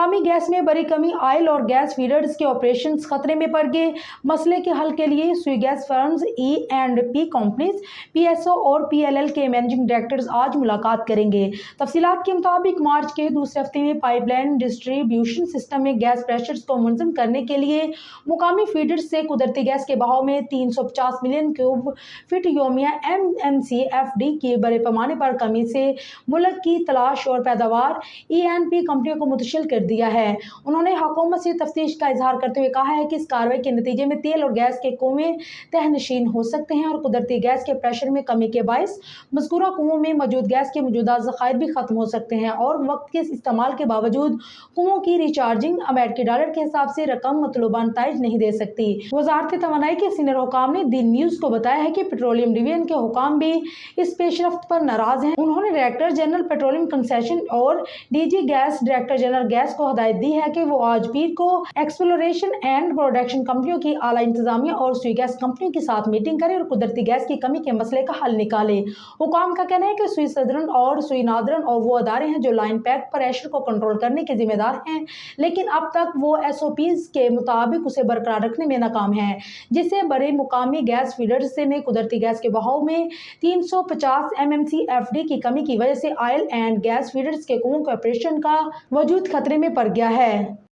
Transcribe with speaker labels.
Speaker 1: मुकामी गैस में बड़ी कमी, ऑयल और गैस फीडर्स के ऑपरेशंस खतरे में पड़ गए। मसले के हल के लिए सुई gas firms, E&P companies, PSO और PLL के मैनेजिंग डायरेक्टर्स आज मुलाकात करेंगे। तफसीलात के मुताबिक मार्च के दूसरे हफ्ते में पाइपलाइन डिस्ट्रीब्यूशन सिस्टम में गैस प्रेशर्स को मुनज़्ज़म करने के लिए मुकामी फीडर्स से कुदरती गैस के बहाव में 350 मिलियन क्यूब फीट योमिया MMCFD की बड़े पैमाने पर कमी से मुल्क की तलाश और पैदावार E&P कंपनियों को मुतशिल कर दिया है। उन्होंने हुकूमत से तफ्तीश का इजहार करते हुए कहा है कि इस कार्रवाई के नतीजे में तेल और गैस के कुएं तहनशीन हो सकते हैं और कुदरती गैस के प्रेशर में कमी के बायस मज़कूरा कुओं में मौजूद गैस के मौजूदा ज़खायर भी खत्म हो सकते हैं और वक्त के इस्तेमाल के बावजूद कुओं की रिचार्जिंग अमेरिकी डॉलर के हिसाब से रकम मतलूबा नताइज नहीं दे सकती। वज़ारत तवानाई के सीनियर हुकाम ने दी न्यूज़ को बताया है कि पेट्रोलियम डिवीजन के हुकाम भी इस पेशरफ्त पर नाराज हैं। उन्होंने डायरेक्टर जनरल पेट्रोलियम कंसेशन और DG gas director general gas को हदायत दी है कि वो आज पीर को एक्सप्लोरेशन एंड प्रोडक्शन कंपनियों की आला इंतजामिया और सुई गैस कंपनियों के साथ मीटिंग करें और कुदरती गैस की कमी के मसले का हल निकाले। हुकाम का कहना है कि सुई सदरन और सुई नादरन और वो अदारे हैं जो लाइन पैक प्रेशर को कंट्रोल करने के जिम्मेदार हैं, लेकिन अब तक वो SOPs के मुताबिक उसे बरकरार रखने में नाकाम है, जिससे बड़े मुकामी गैस फीडर्स ने कुदरती गैस के बहाव में 350 MMCFD की कमी की वजह से ऑयल एंड गैस फीडर्स के कुओं के ऑपरेशन का वजूद खतरे में पड़ गया है।